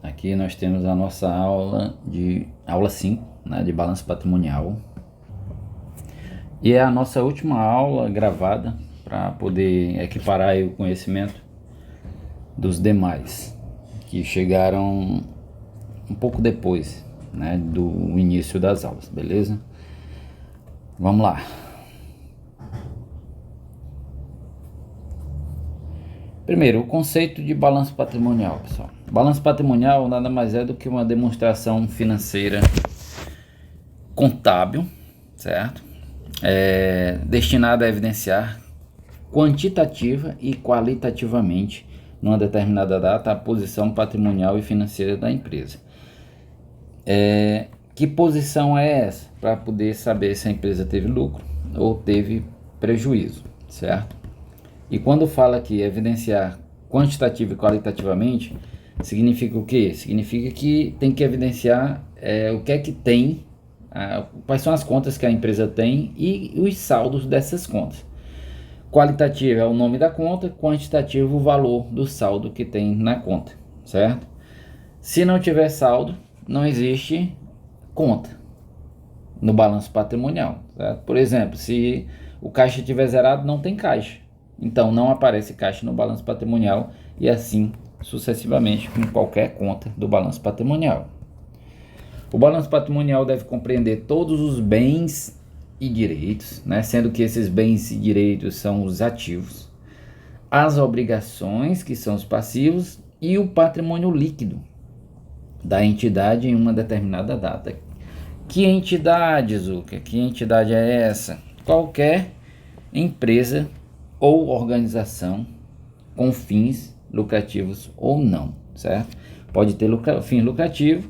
Aqui nós temos a nossa aula 5, né, de balanço patrimonial. E é a nossa última aula gravada para poder equiparar aí o conhecimento dos demais que chegaram um pouco depois, né, do início das aulas, beleza? Vamos lá. Primeiro, o conceito de balanço patrimonial, pessoal. Balanço patrimonial nada mais é do que uma demonstração financeira contábil, certo? Destinada a evidenciar quantitativa e qualitativamente, numa determinada data, a posição patrimonial e financeira da empresa. Que posição é essa? Para poder saber se a empresa teve lucro ou teve prejuízo, certo? E quando fala que evidenciar quantitativa e qualitativamente, significa o quê? Significa que tem que evidenciar o que é que tem, quais são as contas que a empresa tem e os saldos dessas contas. Qualitativo é o nome da conta, quantitativo o valor do saldo que tem na conta, certo? Se não tiver saldo, não existe conta no balanço patrimonial, certo? Por exemplo, se o caixa estiver zerado, não tem caixa. Então não aparece caixa no balanço patrimonial e assim sucessivamente com qualquer conta do balanço patrimonial. O balanço patrimonial deve compreender todos os bens e direitos, né, sendo que esses bens e direitos são os ativos, as obrigações, que são os passivos, e o patrimônio líquido da entidade em uma determinada data. Que entidade, Zuca? Que entidade é essa? Qualquer empresa ou organização com fins lucrativos ou não, certo? Pode ter fim lucrativo,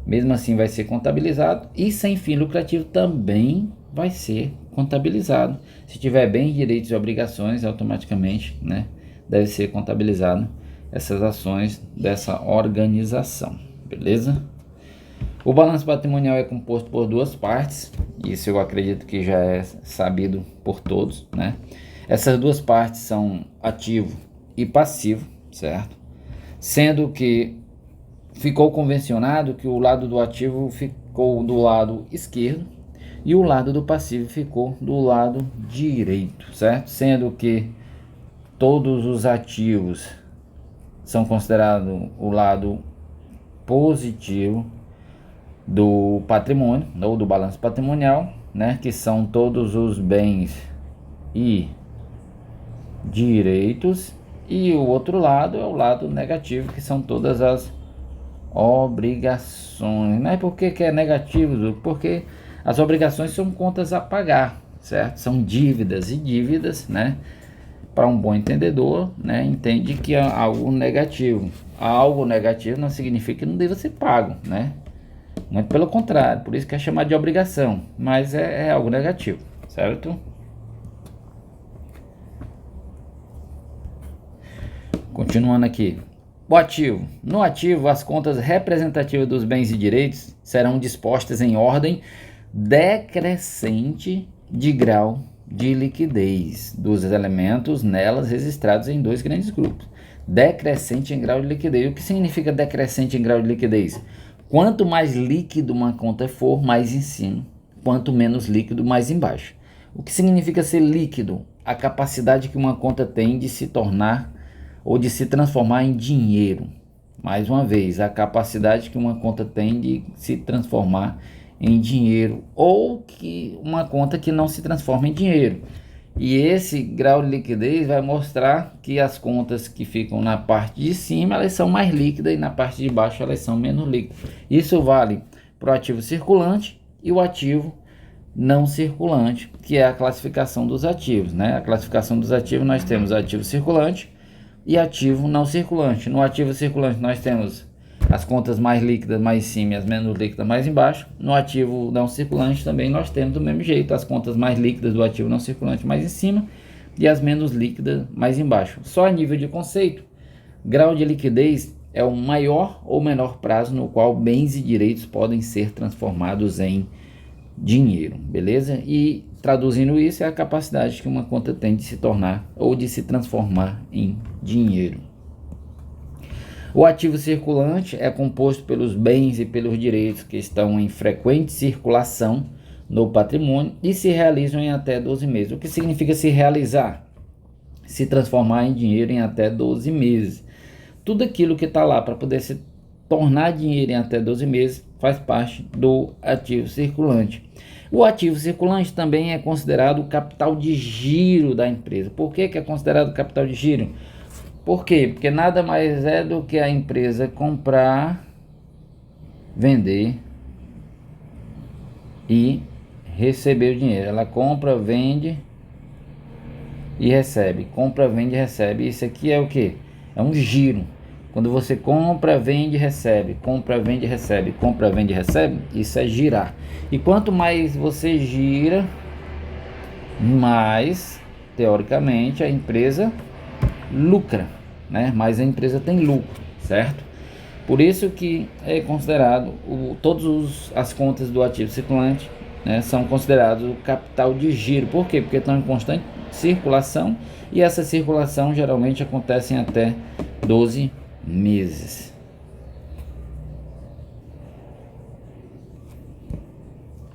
mesmo assim vai ser contabilizado, e sem fim lucrativo também vai ser contabilizado. Se tiver bens, direitos e obrigações, automaticamente, né, deve ser contabilizado essas ações dessa organização, beleza? O balanço patrimonial é composto por duas partes, isso eu acredito que já é sabido por todos, né? Essas duas partes são ativo e passivo, certo? Sendo que ficou convencionado que o lado do ativo ficou do lado esquerdo e o lado do passivo ficou do lado direito, certo? Sendo que todos os ativos são considerados o lado positivo do patrimônio ou do balanço patrimonial, né? Que são todos os bens e direitos, e o outro lado é o lado negativo, que são todas as obrigações, né? Por que é negativo? Porque as obrigações são contas a pagar, certo? São dívidas, e dívidas, né, para um bom entendedor, né, entende que é algo negativo. Algo negativo não significa que não deva ser pago, né? Muito pelo contrário, por isso que é chamado de obrigação, mas é algo negativo, certo? Continuando aqui. O ativo. No ativo, as contas representativas dos bens e direitos serão dispostas em ordem decrescente de grau de liquidez dos elementos nelas registrados em dois grandes grupos. Decrescente em grau de liquidez. O que significa decrescente em grau de liquidez? Quanto mais líquido uma conta for, mais em cima. Quanto menos líquido, mais embaixo. O que significa ser líquido? A capacidade que uma conta tem de se tornar ou de se transformar em dinheiro. Mais uma vez, a capacidade que uma conta tem de se transformar em dinheiro, ou que uma conta que não se transforma em dinheiro. E esse grau de liquidez vai mostrar que as contas que ficam na parte de cima, elas são mais líquidas, e na parte de baixo elas são menos líquidas. Isso vale para o ativo circulante e o ativo não circulante, que é a classificação dos ativos, né? A classificação dos ativos, nós temos ativo circulante e ativo não circulante. No ativo circulante nós temos as contas mais líquidas mais em cima e as menos líquidas mais embaixo. No ativo não circulante também nós temos do mesmo jeito, as contas mais líquidas do ativo não circulante mais em cima e as menos líquidas mais embaixo. Só a nível de conceito, grau de liquidez é o maior ou menor prazo no qual bens e direitos podem ser transformados em dinheiro, beleza? E traduzindo isso, é a capacidade que uma conta tem de se tornar ou de se transformar em dinheiro. O ativo circulante é composto pelos bens e pelos direitos que estão em frequente circulação no patrimônio e se realizam em até 12 meses. O que significa se realizar? Se transformar em dinheiro em até 12 meses. Tudo aquilo que está lá para poder se tornar dinheiro em até 12 meses faz parte do ativo circulante. O ativo circulante também é considerado o capital de giro da empresa. Por que é considerado capital de giro? Por quê? Porque nada mais é do que a empresa comprar, vender e receber o dinheiro. Ela compra, vende e recebe. Compra, vende e recebe. Isso aqui é o que? É um giro. Quando você compra, vende, recebe, compra, vende, recebe, compra, vende, recebe, isso é girar. E quanto mais você gira, mais, teoricamente, a empresa lucra, né? Mais a empresa tem lucro, certo? Por isso que é considerado, todas as contas do ativo circulante, né, são considerados o capital de giro. Por quê? Porque estão em constante circulação e essa circulação geralmente acontece em até 12 meses.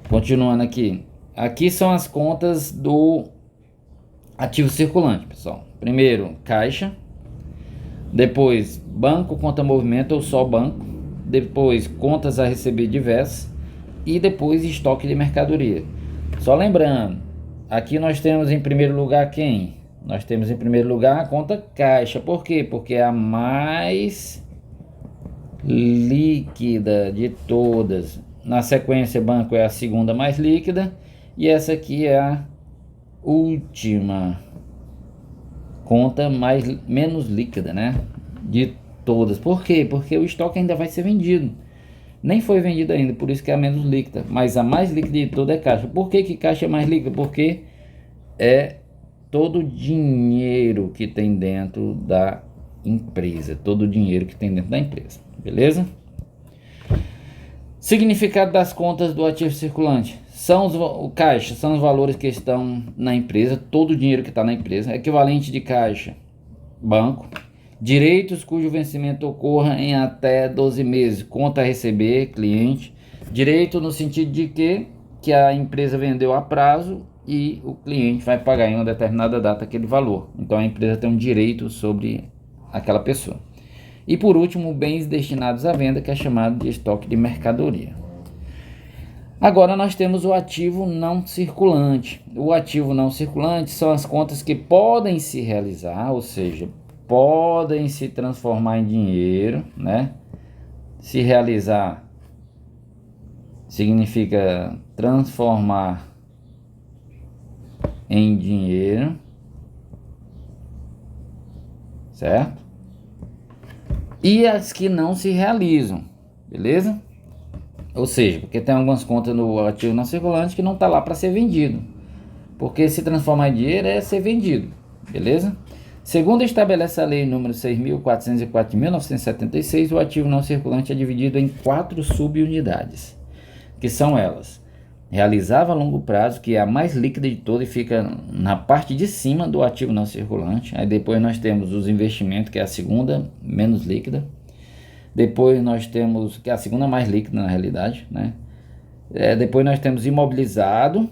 Continuando aqui. Aqui são as contas do ativo circulante, pessoal. Primeiro, caixa. Depois, banco, conta movimento ou só banco. Depois, contas a receber diversas. E depois, estoque de mercadoria. Só lembrando, aqui nós temos em primeiro lugar quem? Nós temos em primeiro lugar a conta caixa. Por quê? Porque é a mais líquida de todas. Na sequência, banco é a segunda mais líquida. E essa aqui é a última conta menos líquida, né? De todas. Por quê? Porque o estoque ainda vai ser vendido. Nem foi vendido ainda, por isso que é a menos líquida. Mas a mais líquida de toda é caixa. Por que caixa é mais líquida? Porque é todo o dinheiro que tem dentro da empresa. Todo o dinheiro que tem dentro da empresa. Beleza? Significado das contas do ativo circulante. O caixa são os valores que estão na empresa. Todo o dinheiro que está na empresa. Equivalente de caixa, banco. Direitos cujo vencimento ocorra em até 12 meses. Conta a receber, cliente. Direito no sentido de que a empresa vendeu a prazo e o cliente vai pagar em uma determinada data aquele valor. Então a empresa tem um direito sobre aquela pessoa. E por último, bens destinados à venda, que é chamado de estoque de mercadoria. Agora nós temos o ativo não circulante. O ativo não circulante são as contas que podem se realizar, ou seja, podem se transformar em dinheiro, né? Se realizar significa transformar em dinheiro, certo? E as que não se realizam, beleza? Ou seja, porque tem algumas contas no ativo não circulante que não está lá para ser vendido, porque se transformar em dinheiro é ser vendido, beleza? Segundo estabelece a lei número 6.404 de 1976, o ativo não circulante é dividido em 4 subunidades, que são elas: realizava a longo prazo, que é a mais líquida de todas e fica na parte de cima do ativo não circulante. Aí depois nós temos os investimentos, que é a segunda menos líquida. Depois nós temos, que é a segunda mais líquida na realidade, né? Depois nós temos imobilizado.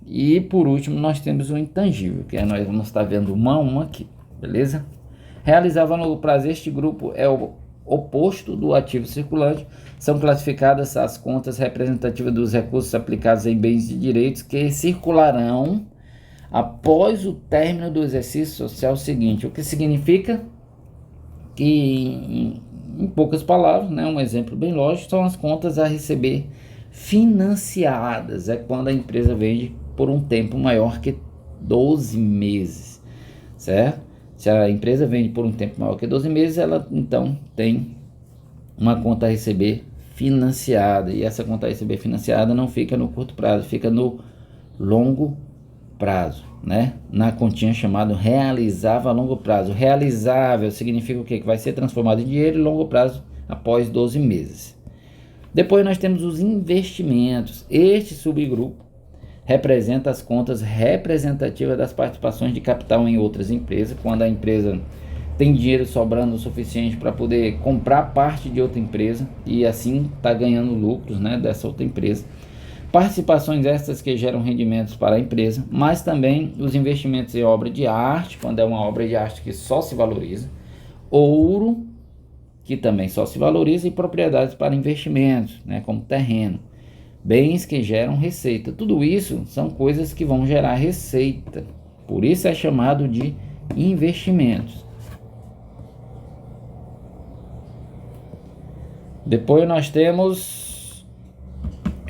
E por último nós temos o intangível, que nós vamos estar vendo uma a uma aqui, beleza? Realizava a longo prazo, este grupo é o oposto do ativo circulante. São classificadas as contas representativas dos recursos aplicados em bens e direitos que circularão após o término do exercício social seguinte. O que significa que, em poucas palavras, né, um exemplo bem lógico, são as contas a receber financiadas. É quando a empresa vende por um tempo maior que 12 meses, certo? Se a empresa vende por um tempo maior que 12 meses, ela então tem uma conta a receber financiada. E essa conta a receber financiada não fica no curto prazo, fica no longo prazo, né? Na continha chamada realizava a longo prazo. Realizável significa o quê? Que vai ser transformado em dinheiro em longo prazo após 12 meses. Depois nós temos os investimentos. Este subgrupo representa as contas representativas das participações de capital em outras empresas. Quando a empresa tem dinheiro sobrando o suficiente para poder comprar parte de outra empresa e assim está ganhando lucros, né, dessa outra empresa. Participações extras que geram rendimentos para a empresa, mas também os investimentos em obra de arte, quando é uma obra de arte que só se valoriza, ouro, que também só se valoriza, e propriedades para investimentos, né, como terreno, bens que geram receita. Tudo isso são coisas que vão gerar receita, por isso é chamado de investimentos. Depois nós temos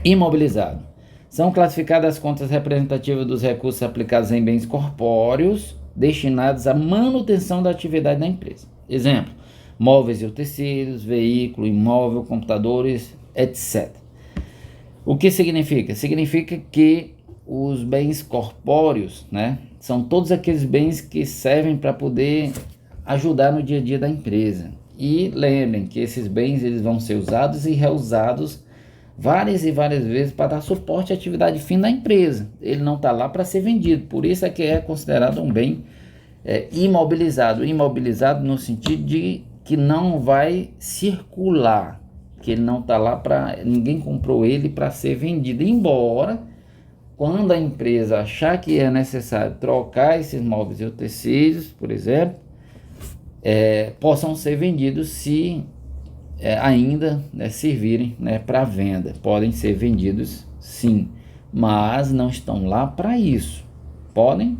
imobilizado. São classificadas as contas representativas dos recursos aplicados em bens corpóreos destinados à manutenção da atividade da empresa. Exemplo, móveis e utensílios, veículo, imóvel, computadores, etc. O que significa? Significa que os bens corpóreos, né, são todos aqueles bens que servem para poder ajudar no dia a dia da empresa. E lembrem que esses bens eles vão ser usados e reusados várias e várias vezes para dar suporte à atividade fim da empresa. Ele não está lá para ser vendido, por isso é que é considerado um bem imobilizado. Imobilizado no sentido de que não vai circular, que ele não está lá para... ninguém comprou ele para ser vendido, embora quando a empresa achar que é necessário trocar esses móveis e utensílios, por exemplo, possam ser vendidos se ainda servirem, né, para venda. Podem ser vendidos sim, mas não estão lá para isso. Podem,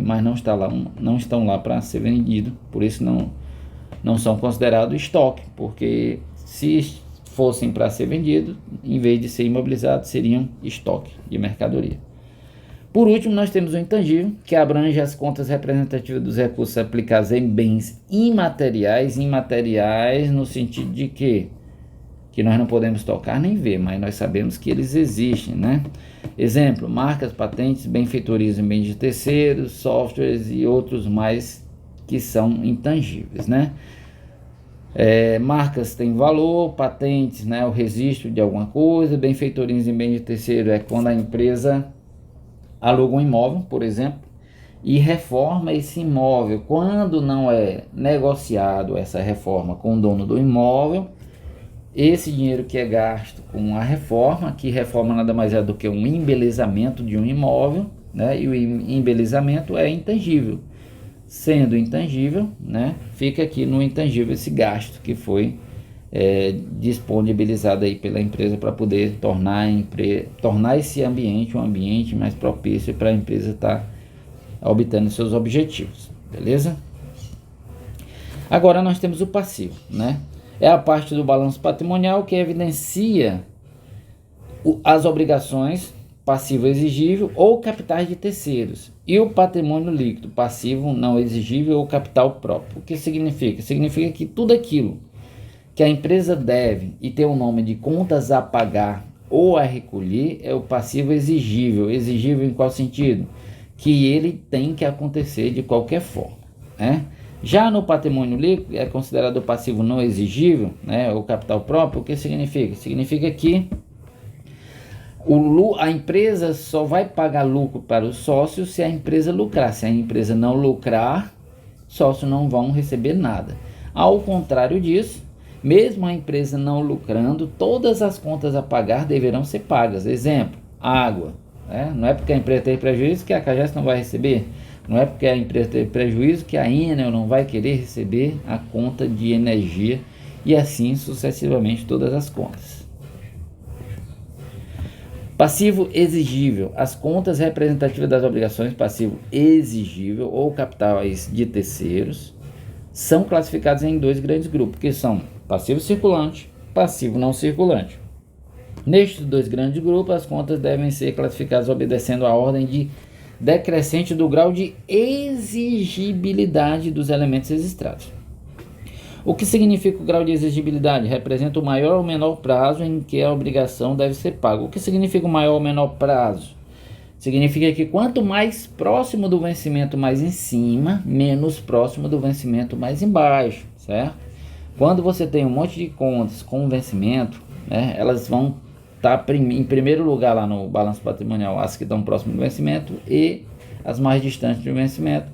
mas não estão lá para ser vendido, por isso não são considerados estoque, porque se fossem para ser vendidos, em vez de ser imobilizados, seriam estoque de mercadoria. Por último, nós temos o intangível, que abrange as contas representativas dos recursos aplicados em bens imateriais no sentido de que nós não podemos tocar nem ver, mas nós sabemos que eles existem, né? Exemplo, marcas, patentes, benfeitorias em bens de terceiros, softwares e outros mais que são intangíveis, né? Marcas têm valor, patentes, né, o registro de alguma coisa, benfeitorias em bens de terceiro é quando a empresa aluga um imóvel, por exemplo, e reforma esse imóvel. Quando não é negociado essa reforma com o dono do imóvel, esse dinheiro que é gasto com a reforma, que reforma nada mais é do que um embelezamento de um imóvel, né? E o embelezamento é intangível. Sendo intangível, né, fica aqui no intangível esse gasto que foi disponibilizado aí pela empresa para poder tornar esse ambiente um ambiente mais propício para a empresa estar obtendo seus objetivos, beleza? Agora nós temos o passivo, né? É a parte do balanço patrimonial que evidencia as obrigações passivo exigível ou capitais de terceiros e o patrimônio líquido, passivo não exigível ou capital próprio. O que significa? Significa que tudo aquilo que a empresa deve e tem o nome de contas a pagar ou a recolher é o passivo exigível. Exigível em qual sentido? Que ele tem que acontecer de qualquer forma, né? Já no patrimônio líquido é considerado passivo não exigível, né, ou capital próprio. O que significa? Significa que a empresa só vai pagar lucro para os sócios se a empresa lucrar. Se a empresa não lucrar, sócios não vão receber nada. Ao contrário disso, mesmo a empresa não lucrando, todas as contas a pagar deverão ser pagas. Exemplo, água. Não é porque a empresa teve prejuízo que a CAGES não vai receber. Não é porque a empresa teve prejuízo que a Enel não vai querer receber a conta de energia, e assim sucessivamente todas as contas. Passivo exigível. As contas representativas das obrigações passivo exigível ou capitais de terceiros são classificadas em dois grandes grupos, que são passivo circulante, passivo não circulante. Nestes dois grandes grupos, as contas devem ser classificadas obedecendo a ordem de decrescente do grau de exigibilidade dos elementos registrados. O que significa o grau de exigibilidade? Representa o maior ou menor prazo em que a obrigação deve ser paga. O que significa o maior ou menor prazo? Significa que quanto mais próximo do vencimento mais em cima, menos próximo do vencimento mais embaixo, certo? Quando você tem um monte de contas com vencimento, né, elas vão estar em primeiro lugar lá no balanço patrimonial, as que estão próximo do vencimento e as mais distantes do vencimento,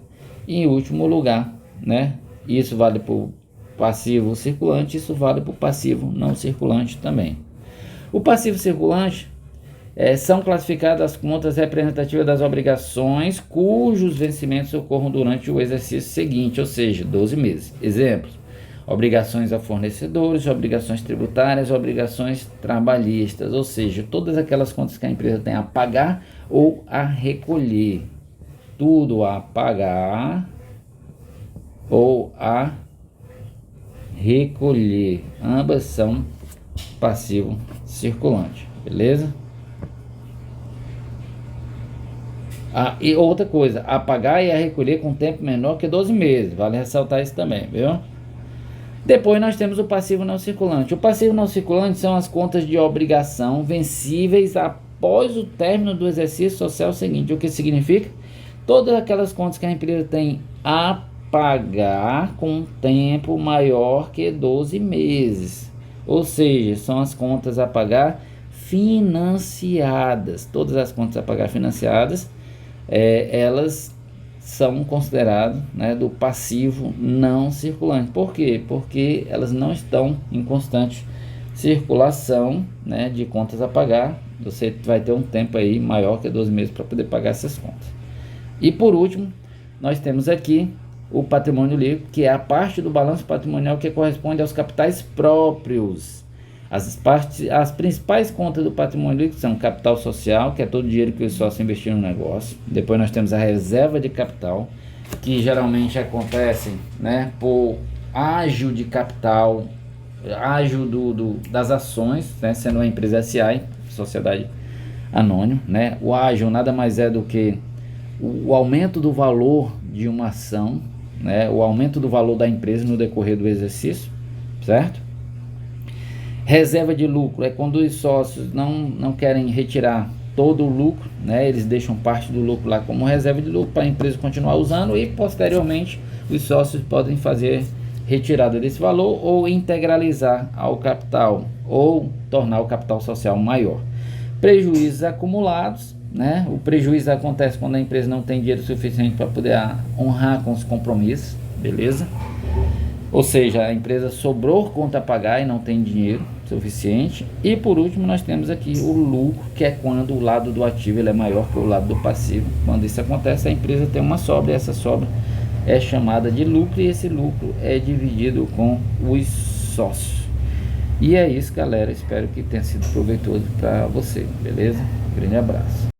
e em último lugar, né, Isso vale para o passivo circulante, isso vale para o passivo não circulante também. O passivo circulante são classificadas as contas representativas das obrigações cujos vencimentos ocorram durante o exercício seguinte, ou seja, 12 meses. Exemplos: obrigações a fornecedores, obrigações tributárias, obrigações trabalhistas, ou seja, todas aquelas contas que a empresa tem a pagar ou a recolher. Tudo a pagar ou a recolher. Ambas são passivo circulante, beleza? E outra coisa, a pagar e a recolher com tempo menor que 12 meses, vale ressaltar isso também, viu? Depois nós temos o passivo não circulante. O passivo não circulante são as contas de obrigação vencíveis após o término do exercício social seguinte. O que significa? Todas aquelas contas que a empresa tem a pagar com tempo maior que 12 meses. Ou seja, são as contas a pagar financiadas. Todas as contas a pagar financiadas, elas são consideradas, né, do passivo não circulante. Por quê? Porque elas não estão em constante circulação, né, de contas a pagar. Você vai ter um tempo aí maior que 12 meses para poder pagar essas contas. E por último, nós temos aqui o patrimônio líquido, que é a parte do balanço patrimonial que corresponde aos capitais próprios. As principais contas do patrimônio líquido são capital social, que é todo o dinheiro que o sócio investiu no negócio. Depois nós temos a reserva de capital, que geralmente acontece, né, por ágio de capital, ágio das ações, né, sendo uma empresa SA, sociedade anônima, né? O ágio nada mais é do que o aumento do valor de uma ação, né, o aumento do valor da empresa no decorrer do exercício, certo? Reserva de lucro é quando os sócios não querem retirar todo o lucro, né? Eles deixam parte do lucro lá como reserva de lucro para a empresa continuar usando, e posteriormente os sócios podem fazer retirada desse valor ou integralizar ao capital ou tornar o capital social maior. Prejuízos acumulados, né? O prejuízo acontece quando a empresa não tem dinheiro suficiente para poder honrar com os compromissos, beleza? Ou seja, a empresa sobrou conta a pagar e não tem dinheiro suficiente. E por último nós temos aqui o lucro, que é quando o lado do ativo ele é maior que o lado do passivo. Quando isso acontece, a empresa tem uma sobra, e essa sobra é chamada de lucro, e esse lucro é dividido com os sócios. E é isso, galera, espero que tenha sido proveitoso para você, beleza? Grande abraço.